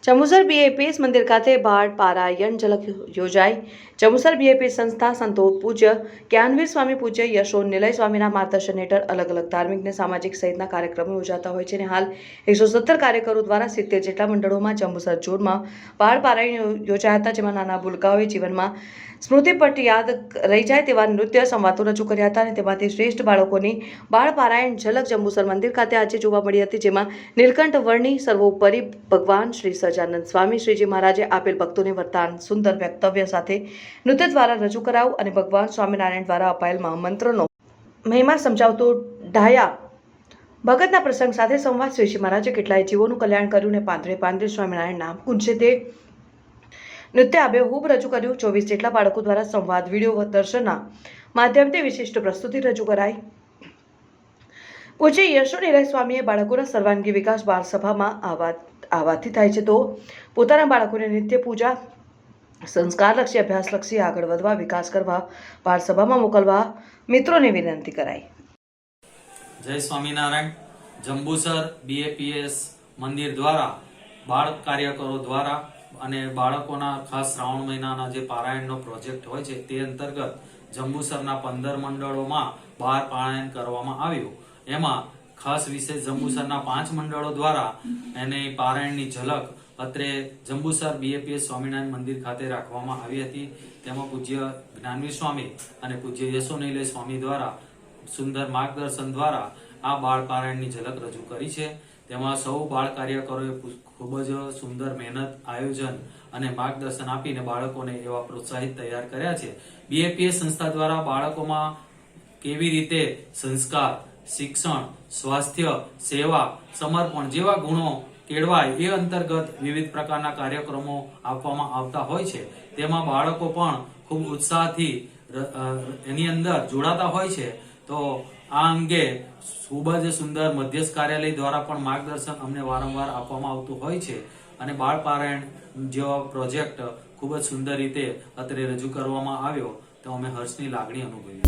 Jambusar BAPS મંદિર ખાતે બાળ પારાયણ ઝલક યોજાઈ। જંબુસર બીએપીએસ સંસ્થા સંતો પૂજ્ય જ્ઞાનવીર સ્વામી પૂજ્ય યશો નિલય સ્વામીના માર્ગદર્શન હેઠળ અલગ અલગ ધાર્મિક ને સામાજિક સહિતના કાર્યક્રમો યોજાતા હોય છે અને હાલ 117 કાર્યકરો દ્વારા 70 જેટલા મંડળોમાં જંબુસર ઝોનમાં બાળ પારાયણ યોજાયા હતા, જેમાં નાના ભૂલકાઓએ જીવનમાં સ્મૃતિપટ યાદ રહી જાય તેવા નૃત્ય સંવાદો રજૂ કર્યા હતા અને તેમાંથી શ્રેષ્ઠ બાળકોની બાળ પારાયણ ઝલક જંબુસર મંદિર ખાતે આજે જોવા મળી હતી, જેમાં નીલકંઠ વર્ણી સર્વોપરી ભગવાન શ્રી સહજાનંદ સ્વામી શ્રીજી મહારાજે આપેલ ભક્તોને વરદાન સુંદર વક્તવ્ય સાથે નૃત્ય દ્વારા રજૂ કરાયું અને ભગવાન સ્વામિનારાયણ દ્વારા અપાયેલ મહામંત્રનો મહિમા સમજાવતો ઢાયા ભગતના પ્રસંગ સાથે સંવાદ શ્રીજી મહારાજે કેટલાય જીવોનું કલ્યાણ કર્યું અને પાંદરે પાંદરે સ્વામિનારાયણ નામ ગુંજે તે નૃત્ય આબેહૂબ રજૂ કર્યું। 24 જેટલા બાળકો દ્વારા સંવાદ વિડીયો દર્શનના માધ્યમથી વિશિષ્ટ પ્રસ્તુતિ રજૂ કરાઈ। પૂજ્ય યશો નિલય સ્વામીએ બાળકોના સર્વાંગી વિકાસ બાળ સભામાં આવવાથી થાય છે, તો પોતાના બાળકોને નિત્ય પૂજા સંસ્કારલક્ષી અભ્યાસલક્ષી આગળ વધવા વિકાસ કરવા બાળ સભામાં મોકલવા મિત્રોને વિનંતી કરાઈ। જય સ્વામિનારાયણ। જંબુસર બીએપીએસ મંદિર દ્વારા બાળ કાર્યકરો દ્વારા અને બાળકોના ખાસ શ્રાવણ મહિનાના જે પારાયણનો પ્રોજેક્ટ હોય છે તે અંતર્ગત જંબુસરના 15 મંડળોમાં બાળ પારાયણ કરવામાં આવ્યું। એમાં ખાસ વિશેષ જંબુસરના 5 મંડળો દ્વારા એને પારાયણની ઝલક અત્રે જંબુસર બીએપીએસ સ્વામિનારાયણ મંદિર ખાતે રાખવામાં આવી હતી। તેમાં પૂજ્ય જ્ઞાનવીર સ્વામી અને પૂજ્ય યશો નિલય સ્વામી દ્વારા સુંદર માર્ગદર્શન દ્વારા આ બાળ પારાયણની ઝલક રજૂ કરી છે। તેમાં સૌ બાળ કાર્યકરોએ ખૂબ જ સુંદર મહેનત, આયોજન અને માર્ગદર્શન આપીને બાળકોને એવા પ્રોત્સાહિત તૈયાર કર્યા છે। બીએપીએસ સંસ્થા દ્વારા બાળકોમાં કેવી રીતે સંસ્કાર, શિક્ષણ, સ્વાસ્થ્ય, સેવા, સમર્પણ જેવા ગુણો કેળવાય એ અંતર્ગત વિવિધ પ્રકારના કાર્યક્રમો આપવામાં આવતા હોય છે। તેમાં બાળકો પણ ખૂબ ઉત્સાહથી એની અંદર જોડાતા હોય છે। તો આ અંગે ખૂબ જ સુંદર મધ્યસ્થ કાર્યાલય દ્વારા પણ માર્ગદર્શન અમને વારંવાર આપવામાં આવતું હોય છે અને બાળ પારાયણ જેવા પ્રોજેક્ટ ખૂબ જ સુંદર રીતે અત્રે રજૂ કરવામાં આવ્યો તો અમે હર્ષની લાગણી અનુભવી।